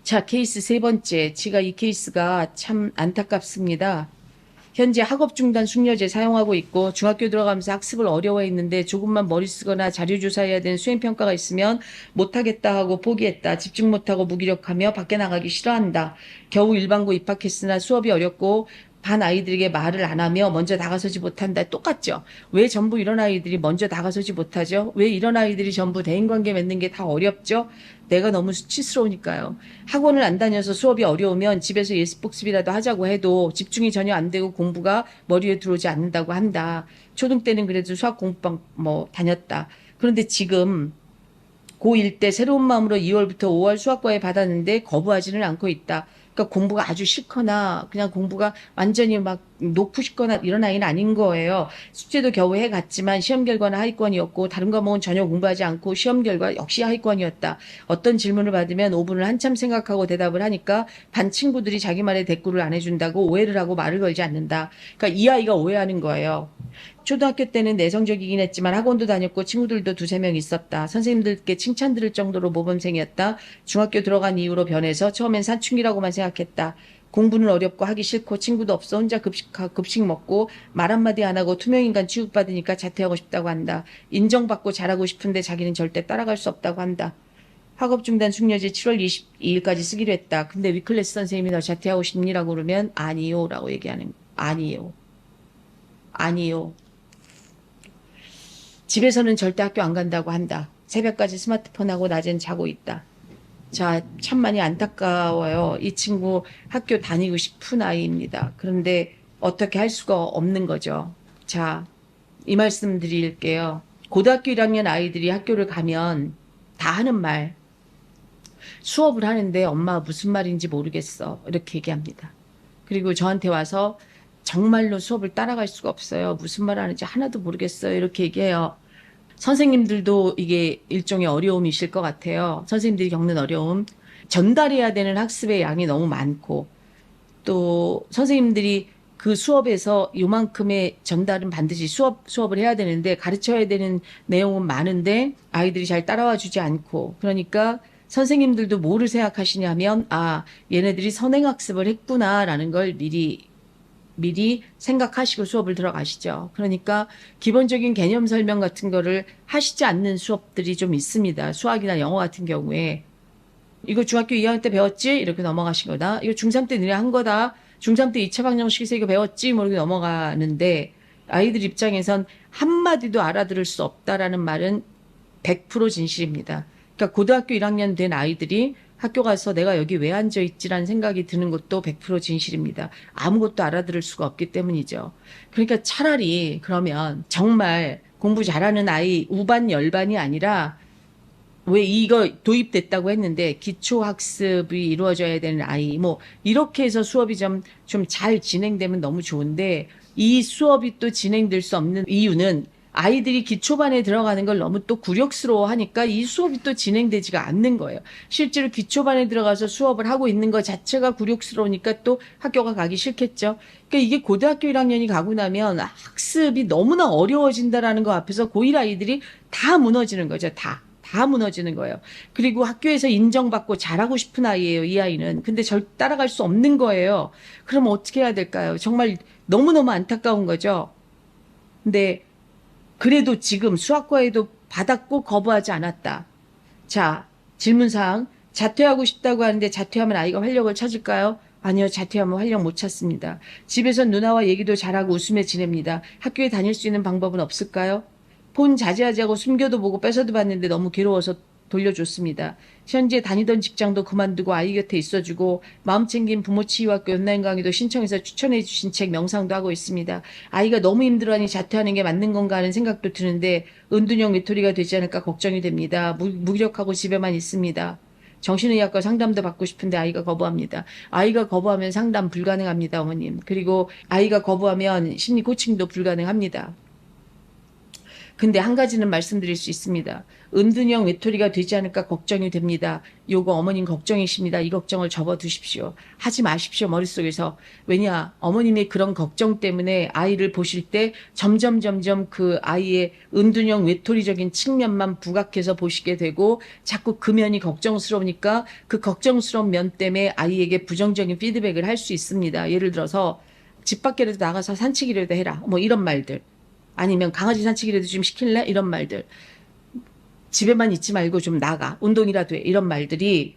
자, 케이스 세 번째. 제가 이 케이스가 참 안타깝습니다. 현재 학업 중단 숙려제 사용하고 있고 중학교 들어가면서 학습을 어려워했는데 조금만 머리 쓰거나 자료 조사해야 되는 수행평가가 있으면 못하겠다 하고 포기했다. 집중 못하고 무기력하며 밖에 나가기 싫어한다. 겨우 일반고 입학했으나 수업이 어렵고 반 아이들에게 말을 안 하며 먼저 다가서지 못한다. 똑같죠. 왜 전부 이런 아이들이 먼저 다가서지 못하죠? 왜 이런 아이들이 전부 대인관계 맺는 게 다 어렵죠? 내가 너무 수치스러우니까요. 학원을 안 다녀서 수업이 어려우면 집에서 예습복습이라도 하자고 해도 집중이 전혀 안 되고 공부가 머리에 들어오지 않는다고 한다. 초등 때는 그래도 수학 공부방 다녔다. 그런데 지금 고1 때 새로운 마음으로 2월부터 5월 수학과외 받았는데 거부하지는 않고 있다. 그러니까 공부가 아주 싫거나 그냥 공부가 완전히 막 높으시거나 이런 아이는 아닌 거예요. 숙제도 겨우 해갔지만 시험 결과는 하위권이었고 다른 과목은 전혀 공부하지 않고 시험 결과 역시 하위권이었다. 어떤 질문을 받으면 5분을 한참 생각하고 대답을 하니까 반 친구들이 자기 말에 대꾸를 안 해준다고 오해를 하고 말을 걸지 않는다. 그러니까 이 아이가 오해하는 거예요. 초등학교 때는 내성적이긴 했지만 학원도 다녔고 친구들도 두세 명 있었다. 선생님들께 칭찬 들을 정도로 모범생이었다. 중학교 들어간 이후로 변해서 처음엔 사춘기라고만 생각했다. 공부는 어렵고 하기 싫고 친구도 없어 혼자 급식 먹고 말 한마디 안 하고 투명인간 취급받으니까 자퇴하고 싶다고 한다. 인정받고 잘하고 싶은데 자기는 절대 따라갈 수 없다고 한다. 학업 중단 숙려제 7월 22일까지 쓰기로 했다. 근데 위클래스 선생님이 너 자퇴하고 싶니라고 그러면 아니요 라고 얘기하는 아니요. 아니요. 집에서는 절대 학교 안 간다고 한다. 새벽까지 스마트폰하고 낮엔 자고 있다. 자, 참 많이 안타까워요. 이 친구 학교 다니고 싶은 아이입니다. 그런데 어떻게 할 수가 없는 거죠. 자, 이 말씀 드릴게요. 고등학교 1학년 아이들이 학교를 가면 다 하는 말. 수업을 하는데 엄마 무슨 말인지 모르겠어. 이렇게 얘기합니다. 그리고 저한테 와서 정말로 수업을 따라갈 수가 없어요. 무슨 말 하는지 하나도 모르겠어요. 이렇게 얘기해요. 선생님들도 이게 일종의 어려움이실 것 같아요. 선생님들이 겪는 어려움. 전달해야 되는 학습의 양이 너무 많고 또 선생님들이 그 수업에서 요만큼의 전달은 반드시 수업을 해야 되는데 가르쳐야 되는 내용은 많은데 아이들이 잘 따라와 주지 않고 그러니까 선생님들도 뭐를 생각하시냐면 아 얘네들이 선행학습을 했구나라는 걸 미리 생각하시고 수업을 들어가시죠. 그러니까 기본적인 개념 설명 같은 거를 하시지 않는 수업들이 좀 있습니다. 수학이나 영어 같은 경우에 이거 중학교 2학년 때 배웠지? 이렇게 넘어가신 거다. 이거 중3 때 너네 한 거다. 중3 때 2차 방정식에서 이거 배웠지? 뭐 이렇게 넘어가는데 아이들 입장에선 한마디도 알아들을 수 없다라는 말은 100% 진실입니다. 그러니까 고등학교 1학년 된 아이들이 학교 가서 내가 여기 왜 앉아있지라는 생각이 드는 것도 100% 진실입니다. 아무것도 알아들을 수가 없기 때문이죠. 그러니까 차라리 그러면 정말 공부 잘하는 아이 우반 열반이 아니라 왜 이거 도입됐다고 했는데 기초학습이 이루어져야 되는 아이 뭐 이렇게 해서 수업이 좀 잘 진행되면 너무 좋은데 이 수업이 또 진행될 수 없는 이유는 아이들이 기초반에 들어가는 걸 너무 또 굴욕스러워 하니까 이 수업이 또 진행되지가 않는 거예요. 실제로 기초반에 들어가서 수업을 하고 있는 것 자체가 굴욕스러우니까 또 학교가 가기 싫겠죠. 그러니까 이게 고등학교 1학년이 가고 나면 학습이 너무나 어려워진다라는 거 앞에서 고1 아이들이 다 무너지는 거죠. 다 무너지는 거예요. 그리고 학교에서 인정받고 잘하고 싶은 아이예요, 이 아이는. 근데 따라갈 수 없는 거예요. 그럼 어떻게 해야 될까요? 정말 너무너무 안타까운 거죠. 근데 그래도 지금 수학과에도 받았고 거부하지 않았다. 자, 질문사항. 자퇴하고 싶다고 하는데 자퇴하면 아이가 활력을 찾을까요? 아니요, 자퇴하면 활력 못 찾습니다. 집에서 누나와 얘기도 잘하고 웃으며 지냅니다. 학교에 다닐 수 있는 방법은 없을까요? 폰 자제하자고 숨겨도 보고 뺏어도 봤는데 너무 괴로워서 돌려줬습니다. 현재 다니던 직장도 그만두고 아이 곁에 있어주고 마음 챙긴 부모 치유학교 온라인 강의도 신청해서 추천해 주신 책 명상도 하고 있습니다. 아이가 너무 힘들어하니 자퇴하는 게 맞는 건가 하는 생각도 드는데 은둔형 외톨이가 되지 않을까 걱정이 됩니다. 무기력하고 집에만 있습니다. 정신의학과 상담도 받고 싶은데 아이가 거부합니다. 아이가 거부하면 상담 불가능합니다, 어머님. 그리고 아이가 거부하면 심리 코칭도 불가능합니다. 근데 한 가지는 말씀드릴 수 있습니다. 은둔형 외톨이가 되지 않을까 걱정이 됩니다. 요거 어머님 걱정이십니다. 이 걱정을 접어두십시오. 하지 마십시오, 머릿속에서. 왜냐, 어머님의 그런 걱정 때문에 아이를 보실 때 점점 그 아이의 은둔형 외톨이적인 측면만 부각해서 보시게 되고 자꾸 그 면이 걱정스러우니까 그 걱정스러운 면 때문에 아이에게 부정적인 피드백을 할 수 있습니다. 예를 들어서 집 밖에라도 나가서 산책이라도 해라. 뭐 이런 말들. 아니면 강아지 산책이라도 좀 시킬래? 이런 말들. 집에만 있지 말고 좀 나가. 운동이라도 해. 이런 말들이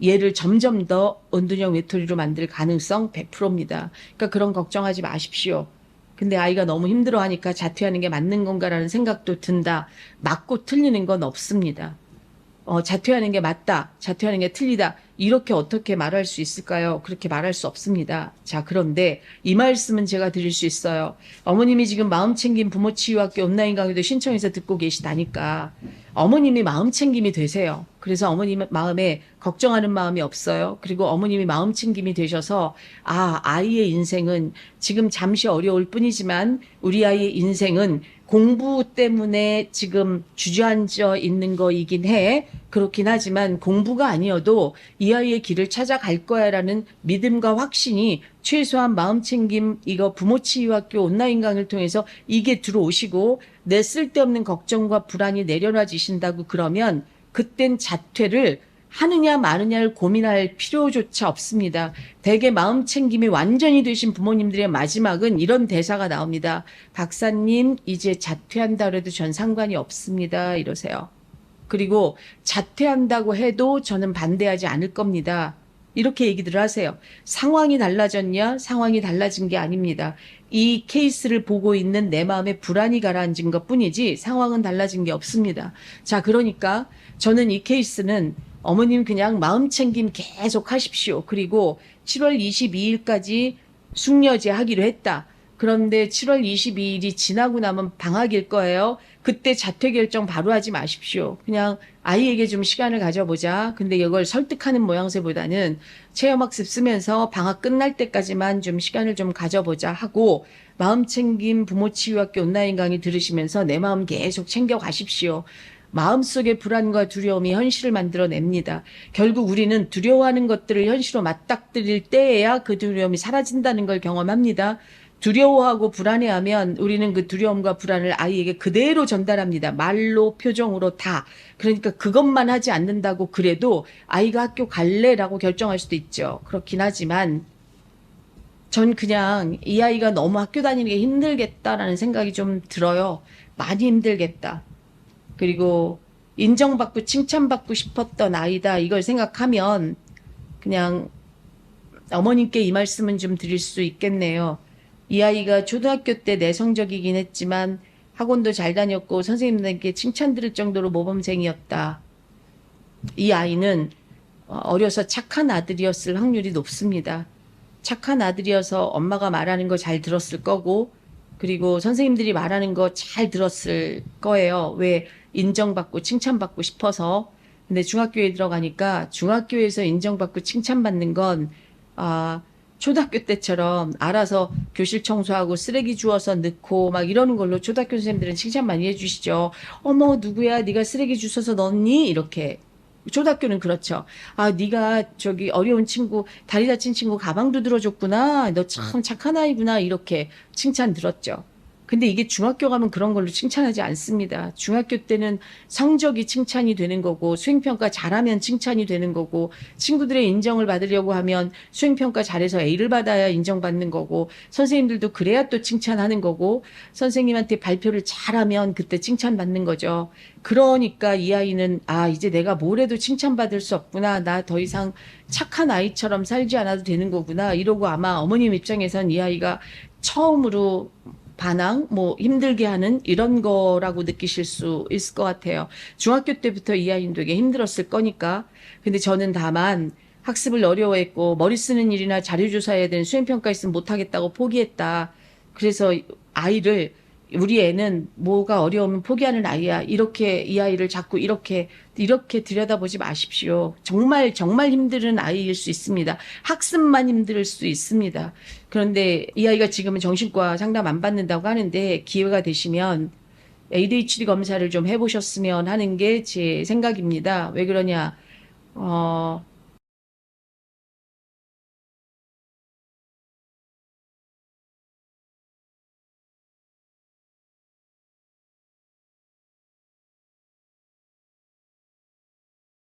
얘를 점점 더 은둔형 외톨이로 만들 가능성 100%입니다. 그러니까 그런 걱정하지 마십시오. 근데 아이가 너무 힘들어하니까 자퇴하는 게 맞는 건가라는 생각도 든다. 맞고 틀리는 건 없습니다. 자퇴하는 게 맞다. 자퇴하는 게 틀리다. 이렇게 어떻게 말할 수 있을까요? 그렇게 말할 수 없습니다. 자, 그런데 이 말씀은 제가 드릴 수 있어요. 어머님이 지금 마음챙김 부모치유학교 온라인 강의도 신청해서 듣고 계시다니까 어머님이 마음챙김이 되세요. 그래서 어머님 마음에 걱정하는 마음이 없어요. 그리고 어머님이 마음챙김이 되셔서 아이의 인생은 지금 잠시 어려울 뿐이지만 우리 아이의 인생은 공부 때문에 지금 주저앉아 있는 거이긴 해. 그렇긴 하지만 공부가 아니어도 이 아이의 길을 찾아갈 거야라는 믿음과 확신이 최소한 마음챙김 이거 부모치유학교 온라인 강의를 통해서 이게 들어오시고 내 쓸데없는 걱정과 불안이 내려놔지신다고 그러면 그땐 자퇴를 하느냐 마느냐를 고민할 필요조차 없습니다. 대개 마음챙김이 완전히 되신 부모님들의 마지막은 이런 대사가 나옵니다. 박사님 이제 자퇴한다 그래도 전 상관이 없습니다. 이러세요. 그리고 자퇴한다고 해도 저는 반대하지 않을 겁니다. 이렇게 얘기들 하세요. 상황이 달라졌냐? 상황이 달라진 게 아닙니다. 이 케이스를 보고 있는 내 마음에 불안이 가라앉은 것뿐이지 상황은 달라진 게 없습니다. 자, 그러니까 저는 이 케이스는 어머님 그냥 마음챙김 계속 하십시오. 그리고 7월 22일까지 숙려제 하기로 했다. 그런데 7월 22일이 지나고 나면 방학일 거예요. 그때 자퇴 결정 바로 하지 마십시오. 그냥 아이에게 좀 시간을 가져보자. 근데 이걸 설득하는 모양새보다는 체험학습 쓰면서 방학 끝날 때까지만 좀 시간을 좀 가져보자 하고 마음챙김 부모치유학교 온라인 강의 들으시면서 내 마음 계속 챙겨가십시오. 마음속의 불안과 두려움이 현실을 만들어냅니다. 결국 우리는 두려워하는 것들을 현실로 맞닥뜨릴 때에야 그 두려움이 사라진다는 걸 경험합니다. 두려워하고 불안해하면 우리는 그 두려움과 불안을 아이에게 그대로 전달합니다. 말로, 표정으로 다. 그러니까 그것만 하지 않는다고 그래도 아이가 학교 갈래라고 결정할 수도 있죠. 그렇긴 하지만 전 그냥 이 아이가 너무 학교 다니는 게 힘들겠다라는 생각이 좀 들어요. 많이 힘들겠다. 그리고 인정받고 칭찬받고 싶었던 아이다. 이걸 생각하면 그냥 어머님께 이 말씀은 좀 드릴 수 있겠네요. 이 아이가 초등학교 때 내성적이긴 했지만 학원도 잘 다녔고 선생님들께 칭찬 들을 정도로 모범생이었다. 이 아이는 어려서 착한 아들이었을 확률이 높습니다. 착한 아들이어서 엄마가 말하는 거 잘 들었을 거고 그리고 선생님들이 말하는 거 잘 들었을 거예요. 왜? 인정받고 칭찬받고 싶어서. 근데 중학교에 들어가니까 중학교에서 인정받고 칭찬받는 건 초등학교 때처럼 알아서 교실 청소하고 쓰레기 주워서 넣고 막 이러는 걸로 초등학교 선생님들은 칭찬 많이 해주시죠. 어머 누구야 네가 쓰레기 주워서 넣니? 이렇게. 초등학교는 그렇죠. 네가 저기 어려운 친구 다리 다친 친구 가방도 들어줬구나. 너 참 착한 아이구나. 이렇게 칭찬 들었죠. 근데 이게 중학교 가면 그런 걸로 칭찬하지 않습니다. 중학교 때는 성적이 칭찬이 되는 거고 수행평가 잘하면 칭찬이 되는 거고 친구들의 인정을 받으려고 하면 수행평가 잘해서 A를 받아야 인정받는 거고 선생님들도 그래야 또 칭찬하는 거고 선생님한테 발표를 잘하면 그때 칭찬받는 거죠. 그러니까 이 아이는 이제 내가 뭘 해도 칭찬받을 수 없구나. 나 더 이상 착한 아이처럼 살지 않아도 되는 거구나. 이러고 아마 어머님 입장에선 이 아이가 처음으로 반항, 힘들게 하는 이런 거라고 느끼실 수 있을 것 같아요. 중학교 때부터 이 아이는 되게 힘들었을 거니까. 근데 저는 다만 학습을 어려워했고 머리 쓰는 일이나 자료조사해야 되는 수행평가 있으면 못하겠다고 포기했다. 그래서 아이를 우리 애는 뭐가 어려우면 포기하는 아이야. 이렇게 이 아이를 자꾸 이렇게 들여다보지 마십시오. 정말 힘든 아이일 수 있습니다. 학습만 힘들 수 있습니다. 그런데 이 아이가 지금은 정신과 상담 안 받는다고 하는데 기회가 되시면 ADHD 검사를 좀 해보셨으면 하는 게 제 생각입니다. 왜 그러냐?